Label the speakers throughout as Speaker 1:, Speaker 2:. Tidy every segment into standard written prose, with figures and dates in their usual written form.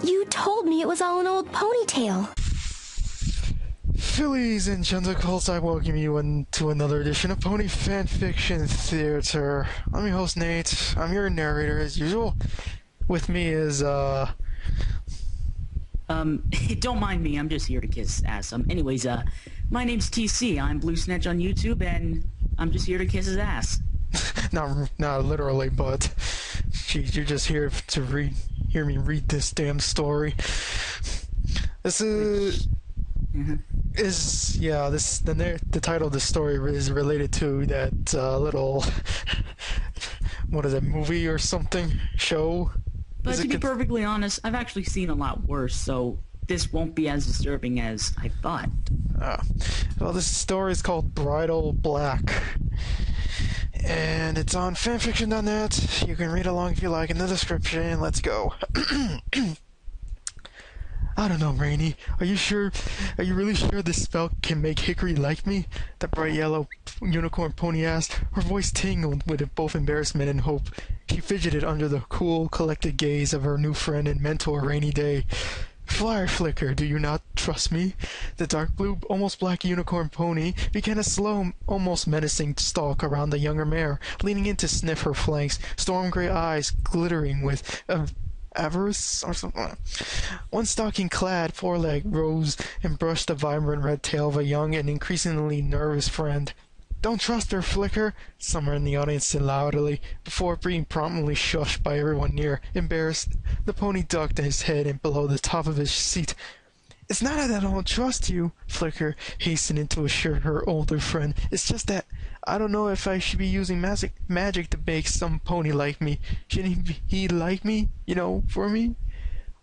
Speaker 1: You told me it was all an old ponytail.
Speaker 2: Fillies and genticles, I welcome you to another edition of Pony Fanfiction Theater. I'm your host, Nate. I'm your narrator, as usual. With me is,
Speaker 3: Don't mind me, I'm just here to kiss ass. Anyways, my name's TC. I'm Blue Snatch on YouTube, and I'm just here to kiss his ass.
Speaker 2: not literally, but you're just here to hear me read this damn story. This is... the title of the story is related to that little what is it, movie or something, show?
Speaker 3: But to be perfectly honest, I've actually seen a lot worse, so this won't be as disturbing as I thought.
Speaker 2: Well, this story is called Bridle Black, and it's on fanfiction.net. You can read along if you like in the description. Let's go. I don't know, Rainy. Are you really sure this spell can make Hickory like me? The bright yellow unicorn pony asked. Her voice tingled with both embarrassment and hope. She fidgeted under the cool, collected gaze of her new friend and mentor, Rainy Day. Flyer Flicker, do you not trust me? The dark blue, almost black unicorn pony began a slow, almost menacing stalk around the younger mare, leaning in to sniff her flanks, storm gray eyes glittering with avarice or something. One stocking-clad foreleg rose and brushed the vibrant red tail of a young and increasingly nervous friend. Don't trust her, Flicker, someone in the audience said loudly, before being promptly shushed by everyone near. Embarrassed, the pony ducked his head in below the top of his seat. It's not that I don't trust you, Flicker hastened to assure her older friend. It's just that I don't know if I should be using magic to make some pony like me. Shouldn't he like me, for me?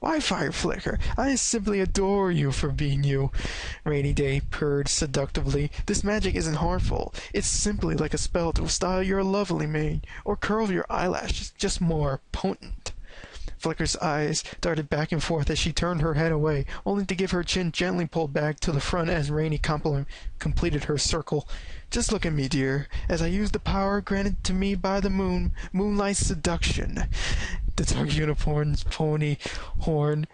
Speaker 2: Why, Fire Flicker? I simply adore you for being you. Rainy Day purred seductively. This magic isn't harmful. It's simply like a spell to style your lovely mane, or curl your eyelashes, just more potent. Flicker's eyes darted back and forth as she turned her head away, only to give her chin gently pulled back to the front as Rainy completed her circle. Just look at me, dear, as I use the power granted to me by the moon, moonlight seduction. The dark unicorn's pony horn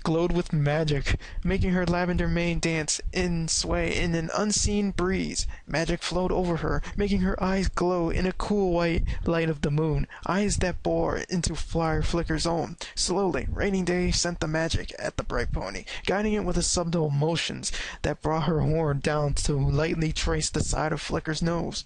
Speaker 2: glowed with magic, making her lavender mane dance and sway in an unseen breeze. Magic flowed over her, making her eyes glow in a cool white light of the moon, eyes that bore into Flyer Flicker's own. Slowly, Rainy Day sent the magic at the bright pony, guiding it with a subtle motions that brought her horn down to lightly trace the side of Flicker's nose.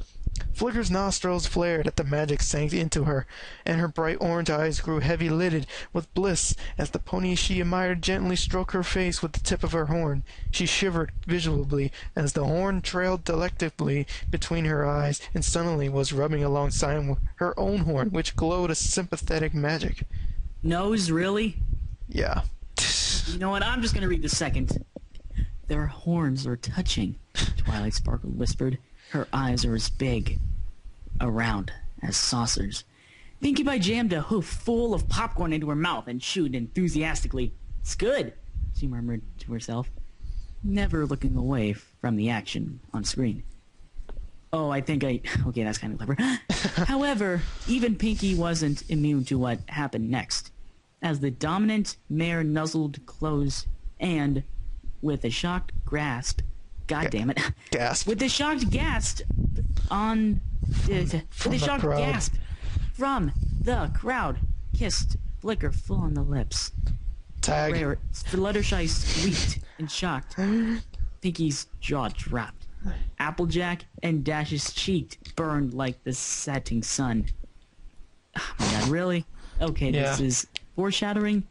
Speaker 2: Flicker's nostrils flared as the magic sank into her, and her bright orange eyes grew heavy-lidded with bliss as the pony she admired gently stroked her face with the tip of her horn. She shivered visibly as the horn trailed delectably between her eyes and suddenly was rubbing alongside her own horn, which glowed a sympathetic magic.
Speaker 3: Nose, really?
Speaker 2: Yeah.
Speaker 3: You know what? I'm just gonna read the second. Their horns are touching, Twilight Sparkle whispered. Her eyes are as big around as saucers. Pinkie Pie jammed a hoof full of popcorn into her mouth and chewed enthusiastically. It's good, she murmured to herself, never looking away from the action on screen. Okay, that's kind of clever. However, even Pinkie wasn't immune to what happened next, as the dominant mare nuzzled close and, with a shocked grasp, God damn it.
Speaker 2: Gasp.
Speaker 3: With a shocked gasp from the crowd, kissed Flicker full on the lips.
Speaker 2: Tag.
Speaker 3: Fluttershy squeaked and shocked. Pinkie's jaw dropped. Applejack and Dash's cheek burned like the setting sun. Oh my god, really? Okay, yeah. This is foreshadowing.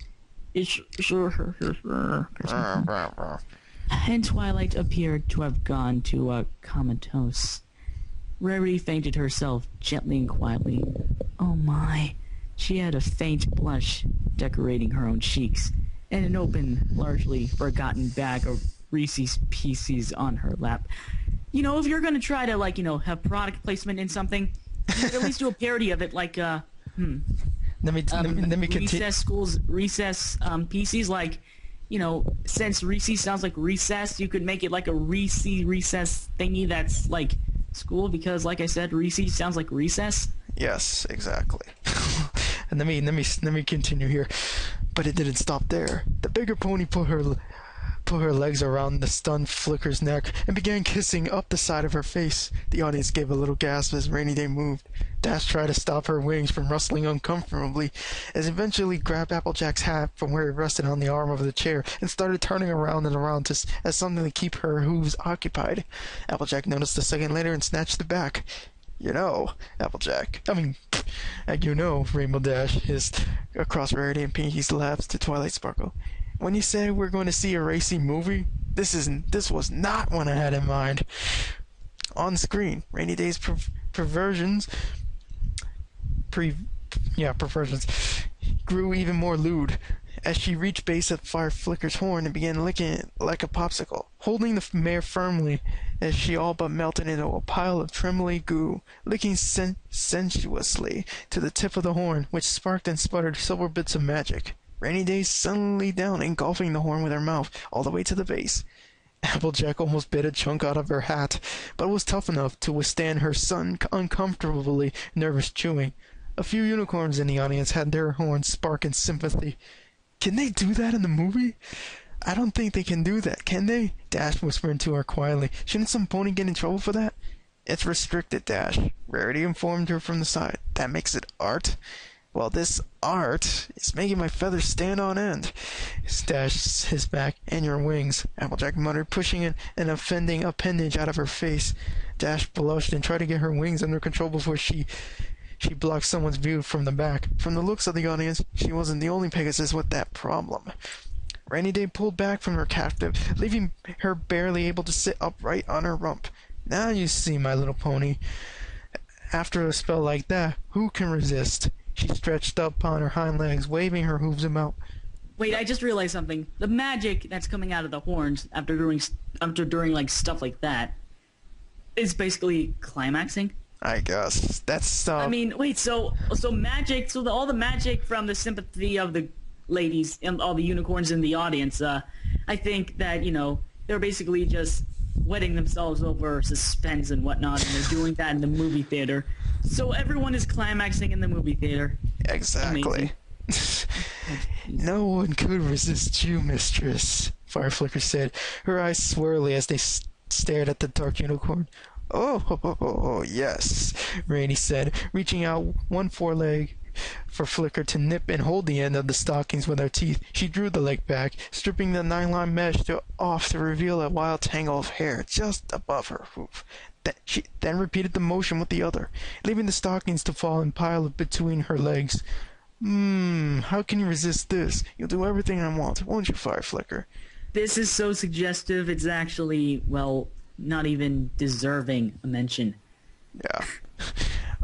Speaker 3: And Twilight appeared to have gone to a comatose. Rarity fainted herself gently and quietly. Oh my. She had a faint blush decorating her own cheeks, and an open, largely forgotten bag of Reese's Pieces on her lap. If you're gonna try to, have product placement in something, you could at least do a parody of it, like,
Speaker 2: Let me continue.
Speaker 3: Recess Pieces, like, since Reese's sounds like recess, you could make it like a recess thingy that's like school, because like I said, Reese's sounds like recess.
Speaker 2: Yes, exactly. And let me continue here. But it didn't stop there. The bigger pony put her legs around the stunned Flicker's neck and began kissing up the side of her face. The audience gave a little gasp as Rainy Day moved. Dash tried to stop her wings from rustling uncomfortably, as eventually grabbed Applejack's hat from where it rested on the arm of the chair and started turning around and around as something to keep her hooves occupied. Applejack noticed a second later and snatched it back. You know, Rainbow Dash hissed across Rarity and Pinky's laps to Twilight Sparkle. When you said we're going to see a racy movie, this was not what I had in mind. On screen, Rainy Day's perversions grew even more lewd as she reached base of Fire Flicker's horn and began licking it like a popsicle, holding the mare firmly as she all but melted into a pile of trembly goo, licking sensuously to the tip of the horn, which sparked and sputtered silver bits of magic. Rainy Day suddenly leaned down, engulfing the horn with her mouth all the way to the base. Applejack almost bit a chunk out of her hat, but was tough enough to withstand her uncomfortably nervous chewing. A few unicorns in the audience had their horns spark in sympathy. Can they do that in the movie? I don't think they can do that, can they? Dash whispered to her quietly. Shouldn't some pony get in trouble for that? It's restricted, Dash. Rarity informed her from the side. That makes it art? Well, this art is making my feathers stand on end. Dash his back and your wings, Applejack muttered, pushing an offending appendage out of her face. Dash blushed and tried to get her wings under control before she blocked someone's view from the back. From the looks of the audience, she wasn't the only Pegasus with that problem. Rainy Day pulled back from her captive, leaving her barely able to sit upright on her rump. Now you see, my little pony. After a spell like that, who can resist? She stretched up on her hind legs, waving her hooves about.
Speaker 3: Wait, I just realized something. The magic that's coming out of the horns after doing like stuff like that is basically climaxing.
Speaker 2: I guess that's.
Speaker 3: I mean, wait. So magic. So all the magic from the sympathy of the ladies and all the unicorns in the audience. I think that they're basically just wetting themselves over suspense and whatnot, and they're doing that in the movie theater. So everyone is climaxing in the movie theater.
Speaker 2: Exactly. No one could resist you, mistress, Fireflicker said, her eyes swirly as they stared at the dark unicorn. Oh, yes, Rainy said, reaching out one foreleg for Flicker to nip and hold the end of the stockings with her teeth. She drew the leg back, stripping the nylon mesh off to reveal a wild tangle of hair just above her hoof. She then repeated the motion with the other, leaving the stockings to fall and pile up between her legs. How can you resist this? You'll do everything I want, won't you, Fireflicker?
Speaker 3: This is so suggestive, it's actually, well, not even deserving a mention.
Speaker 2: Yeah.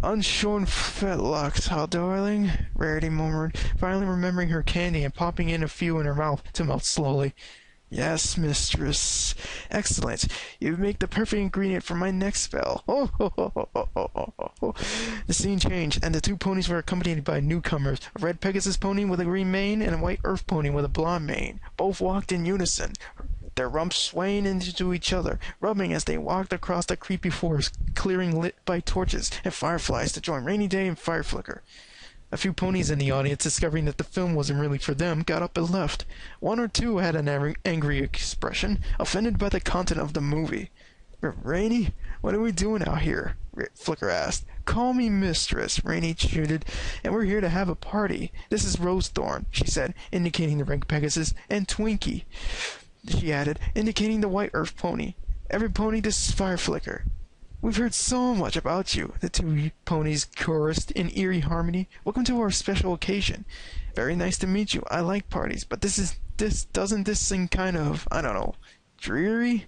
Speaker 2: Unshorn fetlocks, huh, darling? Rarity murmured, finally remembering her candy and popping in a few in her mouth to melt slowly. Yes, mistress. Excellent. You make the perfect ingredient for my next spell. The scene changed, and the two ponies were accompanied by newcomers, a red Pegasus pony with a green mane and a white Earth pony with a blonde mane. Both walked in unison, their rumps swaying into each other, rubbing as they walked across the creepy forest, clearing lit by torches and fireflies to join Rainy Day and Fireflicker. A few ponies in the audience, discovering that the film wasn't really for them, got up and left. One or two had an angry expression, offended by the content of the movie. Rainy, what are we doing out here? Flicker asked. Call me mistress, Rainy chuted, and we're here to have a party. This is Rosethorn, she said, indicating the red Pegasus, and Twinkie, she added, indicating the white Earth pony. Every pony, this is Fireflicker. We've heard so much about you, the two ponies chorused in eerie harmony. Welcome to our special occasion. Very nice to meet you. I like parties, but doesn't this seem kind of, I don't know, dreary?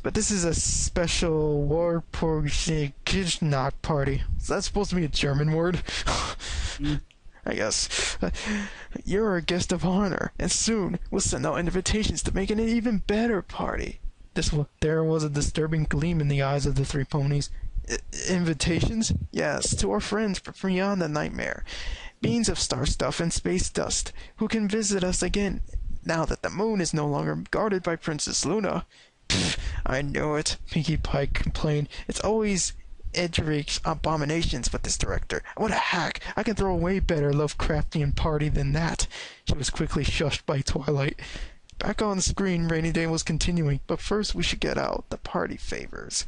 Speaker 2: But this is a special Warporgschnack party. Is that supposed to be a German word? I guess. You're our guest of honor, and soon we'll send out invitations to make it an even better party. There was a disturbing gleam in the eyes of the three ponies. Invitations? Yes, to our friends from beyond the nightmare. Beings of star stuff and space dust, who can visit us again, now that the moon is no longer guarded by Princess Luna. Pfft, I know it, Pinkie Pie complained. It's always Edgeric's abominations with this director. What a hack! I can throw a way better Lovecraftian party than that. She was quickly shushed by Twilight. Back on screen, Rainy Day was continuing, but first we should get out the party favors.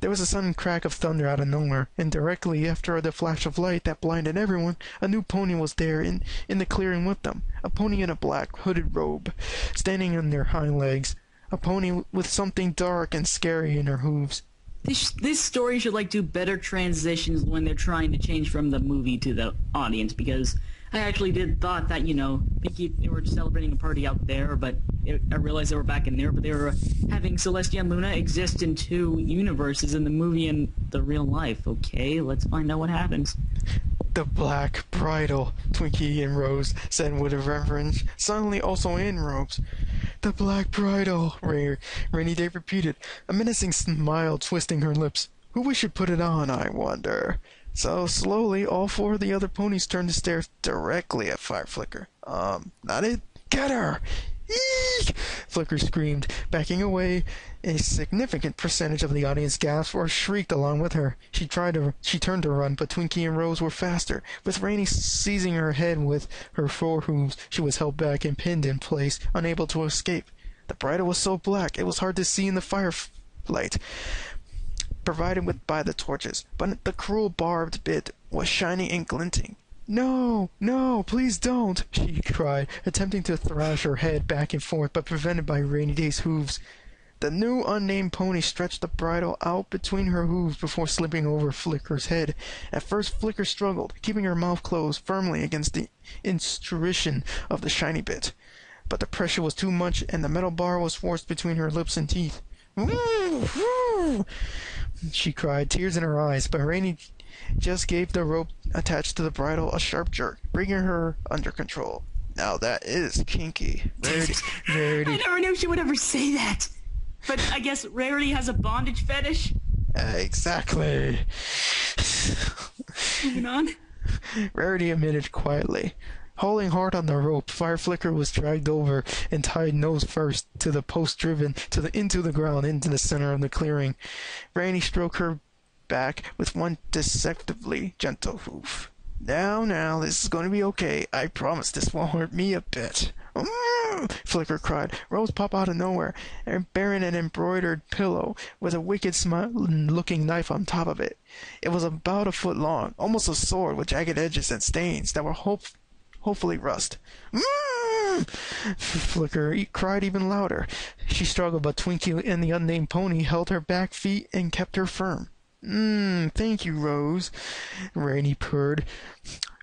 Speaker 2: There was a sudden crack of thunder out of nowhere, and directly after the flash of light that blinded everyone, a new pony was there in the clearing with them. A pony in a black hooded robe, standing on their hind legs. A pony with something dark and scary in her hooves.
Speaker 3: This story should do better transitions when they're trying to change from the movie to the audience, because I actually thought that, they were celebrating a party out there, but I realized they were back in there, but they were having Celestia and Luna exist in two universes, in the movie and the real life. Okay, let's find out what happens.
Speaker 2: The Black Bridle, Twinkie and Rose said with a reverence, suddenly also in robes. The Black Bridle, Rainy Day repeated, a menacing smile twisting her lips. Who we should put it on, I wonder. So slowly, all four of the other ponies turned to stare directly at Fireflicker. Not it. Get her! Eek! Flicker screamed, backing away. A significant percentage of the audience gasped or shrieked along with her. She turned to run, but Twinkie and Rose were faster. With Rainy seizing her head with her forehooves, she was held back and pinned in place, unable to escape. The bridle was so black it was hard to see in the firelight provided by the torches, but the cruel barbed bit was shiny and glinting. No, no, please don't, she cried, attempting to thrash her head back and forth, but prevented by Rainy Day's hooves. The new unnamed pony stretched the bridle out between her hooves before slipping over Flicker's head. At first Flicker struggled, keeping her mouth closed firmly against the intrusion of the shiny bit. But the pressure was too much, and the metal bar was forced between her lips and teeth. She cried, tears in her eyes, but Rainy just gave the rope attached to the bridle a sharp jerk, bringing her under control. Now that is kinky. Rarity.
Speaker 3: I never knew she would ever say that. But I guess Rarity has a bondage fetish?
Speaker 2: Exactly.
Speaker 3: Moving on.
Speaker 2: Rarity admitted quietly. Hauling hard on the rope, Fireflicker was dragged over and tied nose first to the post driven into the ground into the center of the clearing. Rainy stroked her back with one deceptively gentle hoof. Now, this is going to be okay. I promise this won't hurt me a bit. Flicker cried. Rose popped out of nowhere, bearing an embroidered pillow with a wicked looking knife on top of it. It was about a foot long, almost a sword with jagged edges and stains that were hopefully rust. Flicker cried even louder. She struggled, but Twinkie and the unnamed pony held her back feet and kept her firm. Thank you, Rose, Rainy purred,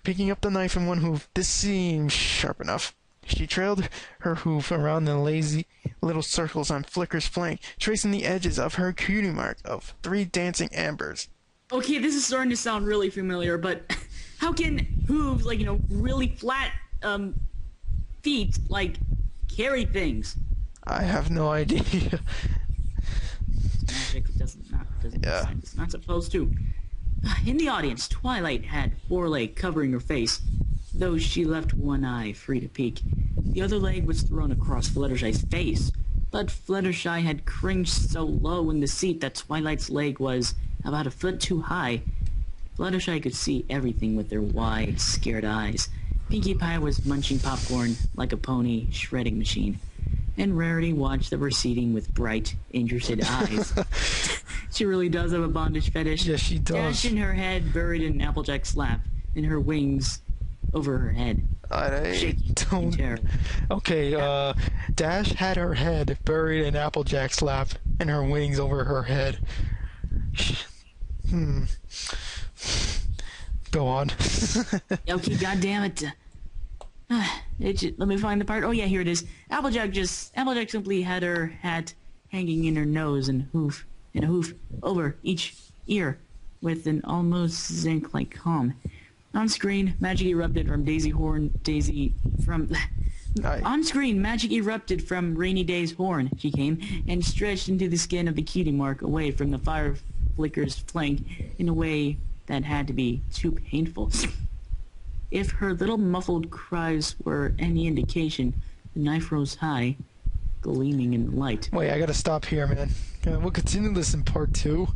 Speaker 2: picking up the knife in one hoof. This seems sharp enough. She trailed her hoof around the lazy little circles on Flicker's flank, tracing the edges of her cutie mark of 3 dancing ambers.
Speaker 3: Okay, this is starting to sound really familiar, but how can hooves, really flat, feet, carry things?
Speaker 2: I have no idea.
Speaker 3: Magic doesn't yeah. It's not supposed to. In the audience, Twilight had four legs covering her face, though she left one eye free to peek. The other leg was thrown across Fluttershy's face, but Fluttershy had cringed so low in the seat that Twilight's leg was about a foot too high. Fluttershy could see everything with their wide, scared eyes. Pinkie Pie was munching popcorn like a pony shredding machine, and Rarity watched the proceeding with bright, interested eyes. She really does have a bondage fetish.
Speaker 2: Yes, she does.
Speaker 3: Dashing her head buried in Applejack's lap, and her wings over her head.
Speaker 2: Okay, Dash had her head buried in Applejack's lap, and her wings over her head. Go on.
Speaker 3: Okay, goddammit. Let me find the part. Oh yeah, here it is. Applejack simply had her hat hanging in her nose and a hoof over each ear with an almost zinc-like calm. On screen, magic erupted from On screen, magic erupted from Rainy Day's horn. She came and stretched into the skin of the cutie mark away from the fire flicker's flank in a way that had to be too painful. If her little muffled cries were any indication, the knife rose high, gleaming in the light.
Speaker 2: Wait, I gotta stop here, man. We'll continue this in part 2.